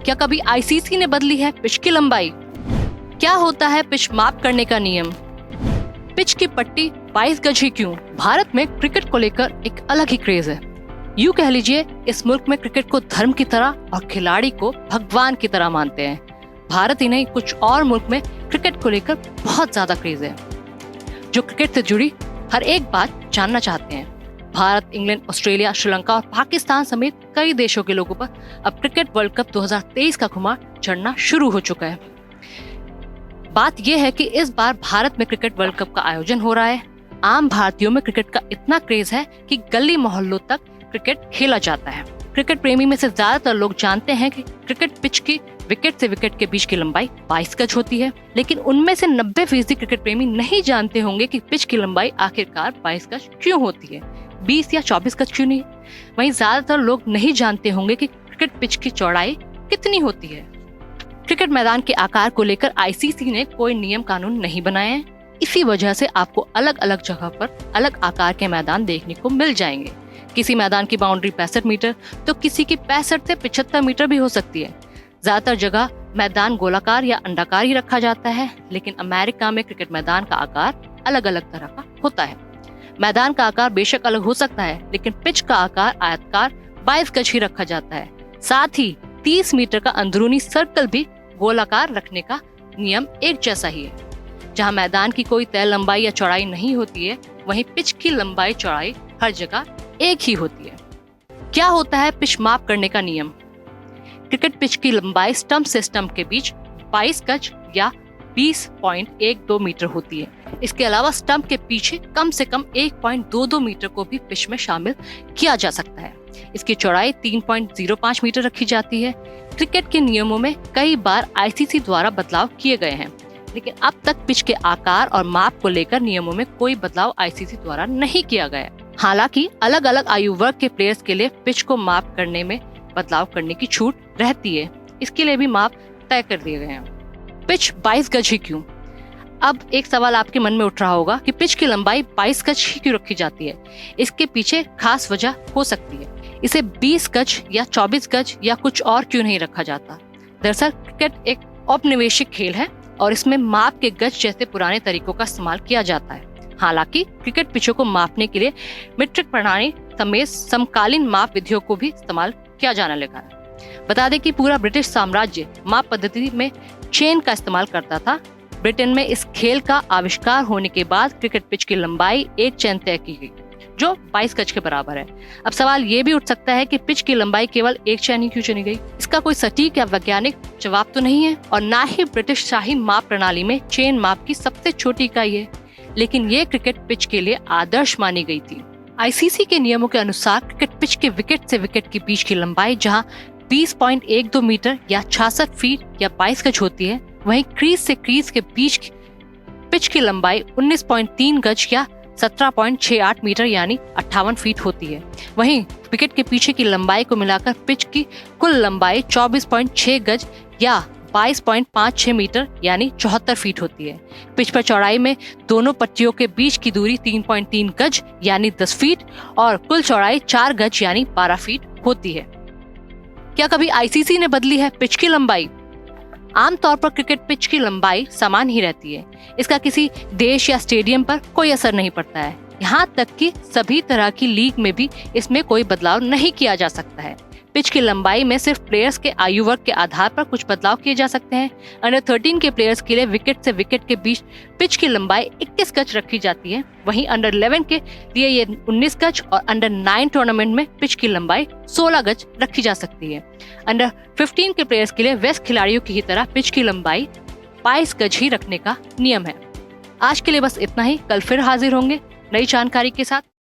क्या कभी आईसीसी ने बदली है पिच की लंबाई? क्या होता है पिच माप करने का नियम? पिच की पट्टी 22 गज ही क्यों? भारत में क्रिकेट को लेकर एक अलग ही क्रेज है। यूं कह लीजिए, इस मुल्क में क्रिकेट को धर्म की तरह और खिलाड़ी को भगवान की तरह मानते हैं। भारत ही नहीं, कुछ और मुल्क में क्रिकेट को लेकर बहुत ज्यादा क्रेज है, जो क्रिकेट से जुड़ी हर एक बात जानना चाहते हैं। भारत, इंग्लैंड, ऑस्ट्रेलिया, श्रीलंका और पाकिस्तान समेत कई देशों के लोगों पर अब क्रिकेट वर्ल्ड कप 2023 का खुमार चढ़ना शुरू हो चुका है। बात यह है कि इस बार भारत में क्रिकेट वर्ल्ड कप का आयोजन हो रहा है। आम भारतीयों में क्रिकेट का इतना क्रेज है कि गली मोहल्लों तक क्रिकेट खेला जाता है। क्रिकेट प्रेमी में से ज्यादातर लोग जानते हैं कि क्रिकेट पिच की विकेट से विकेट के बीच की लंबाई 22 गज होती है, लेकिन उनमें से 90% क्रिकेट प्रेमी नहीं जानते होंगे कि पिच की लंबाई आखिरकार 22 गज क्यों होती है, 20 या 24 गज क्यों नहीं। वहीं ज्यादातर लोग नहीं जानते होंगे कि क्रिकेट पिच की चौड़ाई कितनी होती है। क्रिकेट मैदान के आकार को लेकर आईसीसी ने कोई नियम कानून नहीं बनाए हैं। इसी वजह से आपको अलग अलग जगह पर अलग आकार के मैदान देखने को मिल जाएंगे। किसी मैदान की बाउंड्री 65 मीटर तो किसी की 65 से 75 मीटर भी हो सकती है। ज्यादातर जगह मैदान गोलाकार या अंडाकार ही रखा जाता है, लेकिन अमेरिका में क्रिकेट मैदान का आकार अलग अलग तरह का होता है। मैदान का आकार बेशक अलग हो सकता है, लेकिन पिच का आकार आयताकार 22 गज ही रखा जाता है। साथ ही 30 मीटर का अंदरूनी सर्कल भी गोलाकार रखने का नियम एक जैसा ही है। जहां मैदान की कोई तय लंबाई या चौड़ाई नहीं होती है, वहीं पिच की लंबाई चौड़ाई हर जगह एक ही होती है। क्या होता है पिच माप करने का नियम? क्रिकेट पिच की लंबाई स्टंप से स्टंप के बीच 22 गज या 20.12 मीटर होती है। इसके अलावा स्टंप के पीछे कम से कम 1.22 मीटर को भी पिच में शामिल किया जा सकता है। इसकी चौड़ाई 3.05 मीटर रखी जाती है। क्रिकेट के नियमों में कई बार आईसीसी द्वारा बदलाव किए गए हैं, लेकिन अब तक पिच के आकार और माप को लेकर नियमों में कोई बदलाव आईसीसी द्वारा नहीं किया गया। हालांकि अलग अलग आयु वर्ग के प्लेयर्स के लिए पिच को माप करने में बदलाव करने की छूट रहती है। इसके लिए भी माप तय कर दिए गए हैं। पिच 22 गज ही क्यों? अब एक सवाल आपके मन में उठ रहा होगा कि पिच की लंबाई 22 गज ही क्यों रखी जाती है? इसके पीछे खास वजह हो सकती है। इसे 20 गज या 24 गज या कुछ और क्यों नहीं रखा जाता? दरअसल क्रिकेट एक औपनिवेशिक खेल है और इसमें माप के गज जैसे पुराने तरीकों का इस्तेमाल किया जाता है। हालांकि क्रिकेट पिचों को मापने के लिए मीट्रिक प्रणाली समेत समकालीन माप विधियों को भी इस्तेमाल किया जाने लगा है। बता दें कि पूरा ब्रिटिश साम्राज्य माप पद्धति में चेन का इस्तेमाल करता था। ब्रिटेन में इस खेल का आविष्कार होने के बाद क्रिकेट पिच की लंबाई एक चेन तय की गई, जो 22 गज के बराबर है। अब सवाल ये भी उठ सकता है कि पिच की लंबाई केवल एक चेन ही क्यों चुनी गई? इसका कोई सटीक या वैज्ञानिक जवाब तो नहीं है, और ना ही ब्रिटिश शाही माप प्रणाली में चेन माप की सबसे छोटी इकाई है, लेकिन ये क्रिकेट पिच के लिए आदर्श मानी गई थी। आईसीसी के नियमों के अनुसार क्रिकेट पिच के विकेट से विकेट के बीच की लंबाई जहां 20.12 मीटर या 66 फीट या 22 गज होती है, वहीं क्रीज से क्रीज के बीच पिच की लंबाई 19.3 गज या 17.68 मीटर यानी 58 फीट होती है। वहीं विकेट के पीछे की लंबाई को मिलाकर पिच की कुल लंबाई 24.6 गज या 22.56 मीटर यानी 74 फीट होती है। पिच पर चौड़ाई में दोनों पट्टियों के बीच की दूरी 3.3 गज यानी 10 फीट और कुल चौड़ाई 4 गज यानी 12 फीट होती है। क्या कभी आईसीसी ने बदली है पिच की लंबाई? आमतौर पर क्रिकेट पिच की लंबाई समान ही रहती है। इसका किसी देश या स्टेडियम पर कोई असर नहीं पड़ता है। यहाँ तक कि सभी तरह की लीग में भी इसमें कोई बदलाव नहीं किया जा सकता है। पिच की लंबाई में सिर्फ प्लेयर्स के आयु वर्ग के आधार पर कुछ बदलाव किए जा सकते हैं। अंडर 13 के प्लेयर्स के लिए विकेट से विकेट के बीच पिच की लंबाई 21 गज रखी जाती है। वहीं अंडर 11 के लिए ये 19 गज और अंडर 9 टूर्नामेंट में पिच की लंबाई 16 गज रखी जा सकती है। अंडर 15 के प्लेयर्स के लिए वेस्ट खिलाड़ियों की ही तरह पिच की लंबाई 22 गज ही रखने का नियम है। आज के लिए बस इतना ही। कल फिर हाजिर होंगे नई जानकारी के साथ।